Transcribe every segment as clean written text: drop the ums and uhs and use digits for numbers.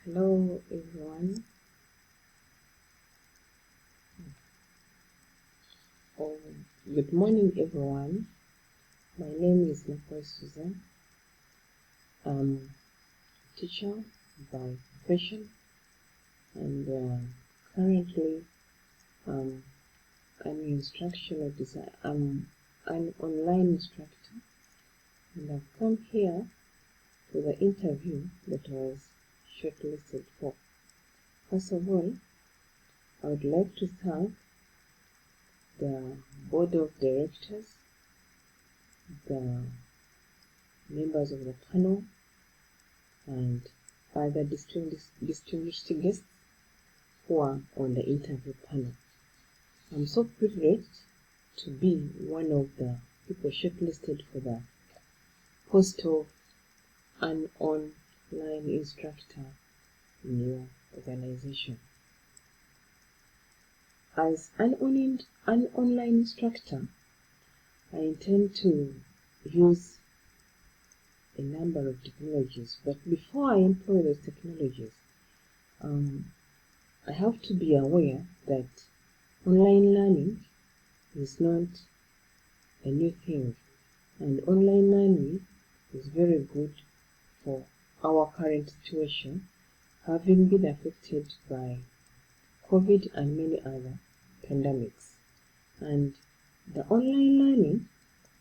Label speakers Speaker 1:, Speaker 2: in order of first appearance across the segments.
Speaker 1: Hello everyone. Oh, good morning everyone. My name is Nicole Susan. I'm a teacher by profession and currently I'm an instructional design. I'm an online instructor and I've come here for the interview that I was shortlisted for. First of all, I would like to thank the board of directors, the members of the panel, and other distinguished guests who are on the interview panel. I'm so privileged to be one of the people shortlisted for the post of an online instructor in your organization. As an online instructor, I intend to use a number of technologies, but before I employ those technologies, I have to be aware that online learning is not a new thing, and online learning is very good for our current situation, having been affected by COVID and many other pandemics. And the online learning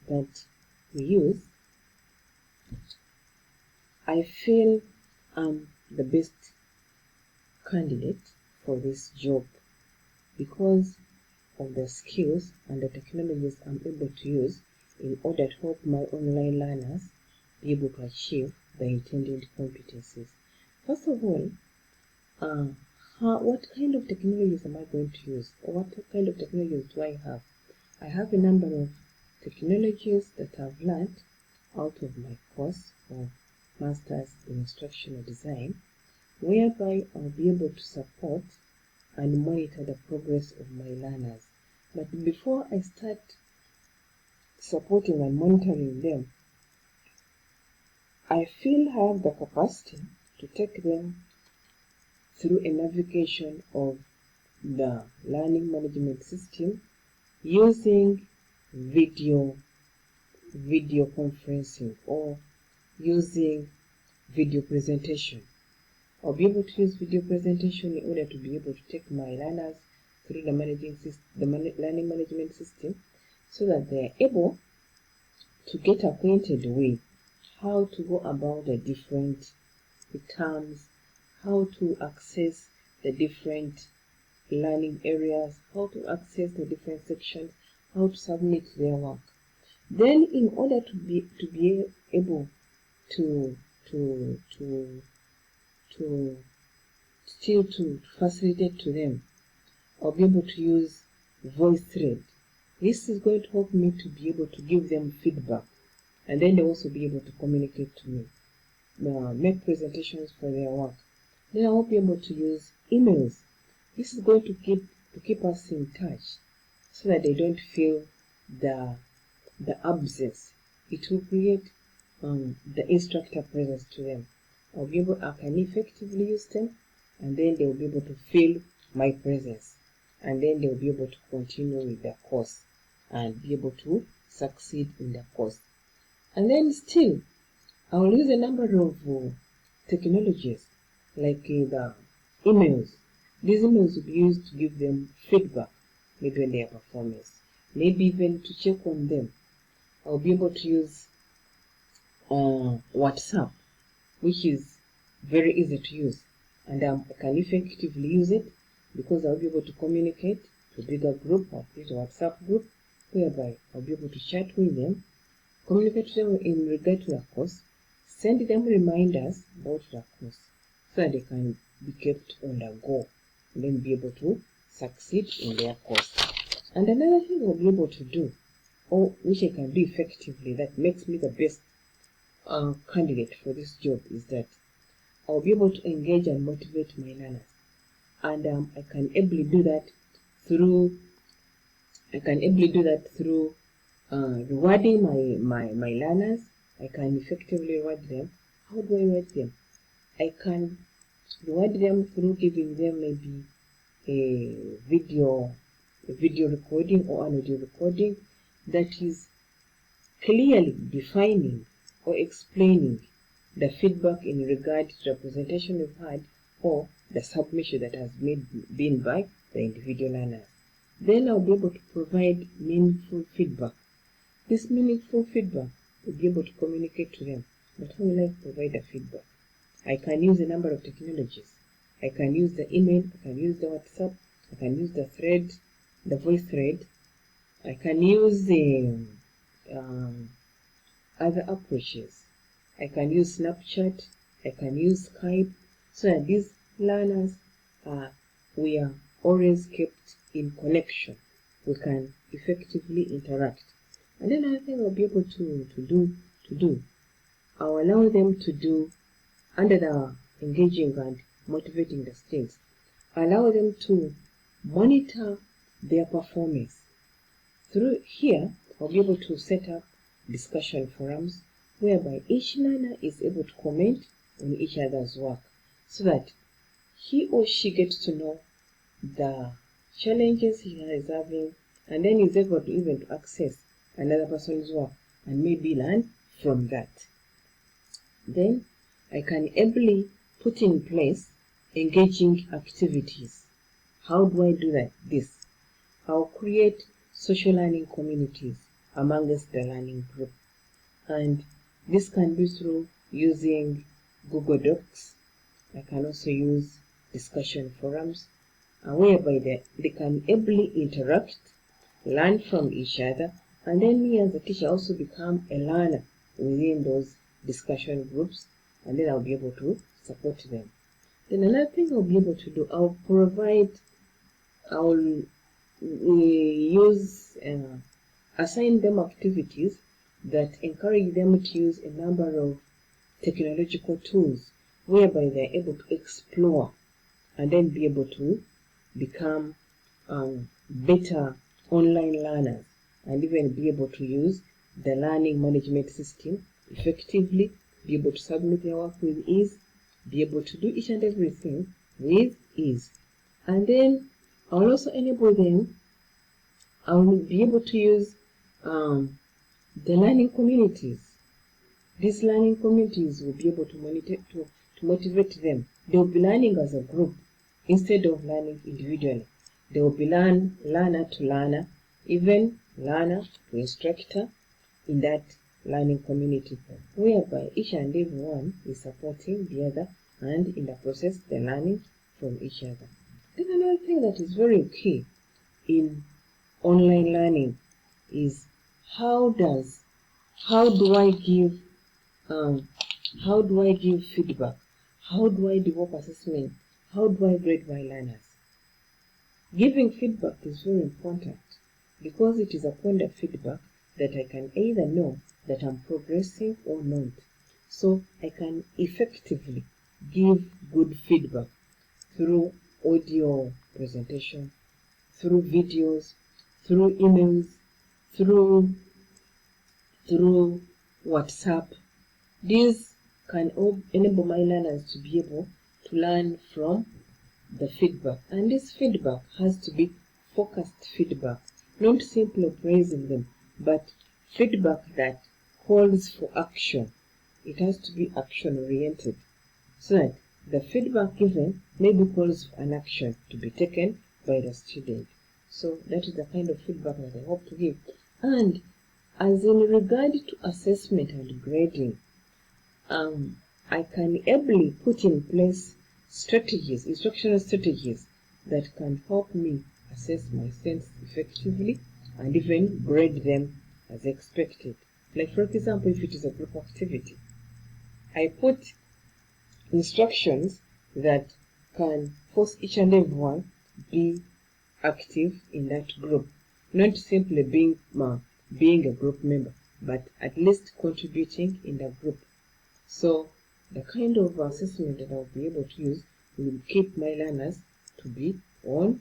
Speaker 1: that we use, I feel I'm the best candidate for this job because of the skills and the technologies I'm able to use in order to help my online learners be able to achieve the intended competencies. First of all, what kind of technologies am I going to use, or what kind of technologies do I have? I have a number of technologies that I've learned out of my course of Masters in Instructional Design, whereby I'll be able to support and monitor the progress of my learners. But before I start supporting and monitoring them, I feel I have the capacity to take them through a navigation of the learning management system using video conferencing or using video presentation. I'll be able to use video presentation in order to be able to take my learners through the learning management system so that they are able to get acquainted with how to go about the different terms, how to access the different learning areas, how to access the different sections, how to submit their work. Then, in order to be able to facilitate to them, I'll be able to use VoiceThread. This is going to help me to be able to give them feedback, and then they'll also be able to communicate to me, make presentations for their work. Then I'll be able to use emails. This is going to keep us in touch so that they don't feel the absence. It will create the instructor presence to them. I can effectively use them, and then they will be able to feel my presence, and then they will be able to continue with the course and be able to succeed in the course. And then still, I will use a number of technologies like the emails. These emails will be used to give them feedback, maybe on their performance, maybe even to check on them. I'll be able to use WhatsApp, which is very easy to use, and I can effectively use it because I'll be able to communicate to a bigger group. I'll create a WhatsApp group whereby I'll be able to chat with them, communicate to them in regard to the course, send them reminders about the course so that they can be kept on the go and then be able to succeed in their course. And another thing I'll be able to do, or which I can do effectively, that makes me the best candidate for this job, is that I'll be able to engage and motivate my learners, and I can ably do that through rewarding my learners. I can effectively reward them. How do I reward them? I can Reward them through giving them maybe a video recording or an audio recording that is clearly defining or explaining the feedback in regard to the presentation we've had or the submission that has been by the individual learners. Then I'll be able to provide meaningful feedback. This meaningful feedback will be able to communicate to them. But how will I provide the feedback? I can use a number of technologies. I can use the email, I can use the WhatsApp, I can use the thread, the voice thread. I can use other approaches. I can use Snapchat, I can use Skype, so that these learners we are always kept in connection. We can effectively interact. And then another thing I'll be able to do, I'll allow them to do under the engaging and motivating the students. Allow them to monitor their performance. Through here, I'll be able to set up discussion forums whereby each learner is able to comment on each other's work so that he or she gets to know the challenges he is having, and then is able to even access another person's work and maybe learn from that. Then I can ably put in place engaging activities. How do I do that? This. I'll create social learning communities amongst the learning group. And this can be through using Google Docs. I can also use discussion forums whereby they can ably interact, learn from each other, and then me as a teacher also become a learner within those discussion groups, and then I'll be able to support them. Then another thing I'll be able to do, I'll assign them activities that encourage them to use a number of technological tools whereby they're able to explore and then be able to become better online learners and even be able to use the learning management system effectively, be able to submit their work with ease, be able to do each and everything with ease. And then I'll also enable them, I'll be able to use the learning communities. These learning communities will be able to motivate them. They will be learning as a group instead of learning individually. They will be learner to learner, even learner to instructor in that learning community, whereby each and every one is supporting the other and in the process they're learning from each other. Then another thing that is very key in online learning is how do I give feedback? How do I develop assessment? How do I grade my learners? Giving feedback is very important because it is upon the feedback that I can either know that I'm progressing or not. So I can effectively give good feedback through audio presentation, through videos, through emails, through WhatsApp. These can all enable my learners to be able to learn from the feedback. And this feedback has to be focused feedback, not simply praising them, but feedback that calls for action. It has to be action-oriented, so that the feedback given maybe calls for an action to be taken by the student. So that is the kind of feedback that I hope to give. And as in regard to assessment and grading, I can ably put in place strategies, instructional strategies that can help me assess my students effectively and even grade them as expected. Like for example, if it is a group activity, I put instructions that can force each and everyone be active in that group, not simply being a group member, but at least contributing in the group. So the kind of assessment that I'll be able to use will keep my learners to be on,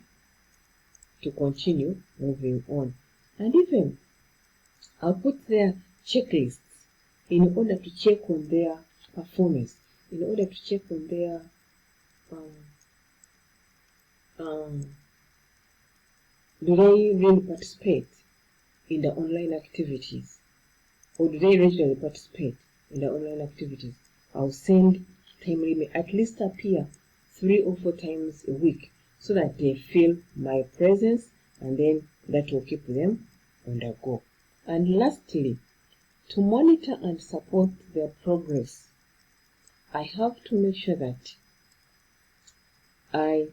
Speaker 1: to continue moving on. And even I'll put their checklists in order to check on their performance, in order to check on their do they really participate in the online activities, or do they regularly participate in the online activities? I'll send time limit, at least appear 3 or 4 times a week, so that they feel my presence, and then that will keep them on the go. And lastly, to monitor and support their progress, I have to make sure that I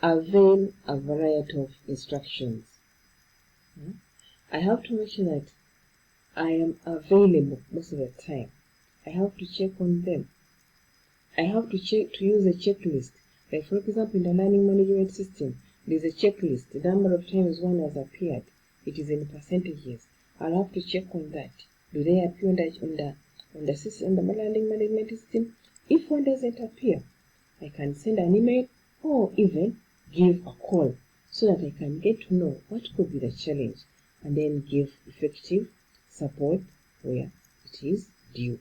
Speaker 1: avail a variety of instructions. I have to make sure that I am available most of the time. I have to check on them. I have to use a checklist. Like for example, in the learning management system, there's a checklist. The number of times one has appeared, it is in percentages. I'll have to check on that. Do they appear on the system, on the learning management system? If one doesn't appear, I can send an email or even give a call, so that I can get to know what could be the challenge, and then give effective support where it is due.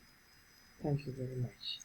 Speaker 1: Thank you very much.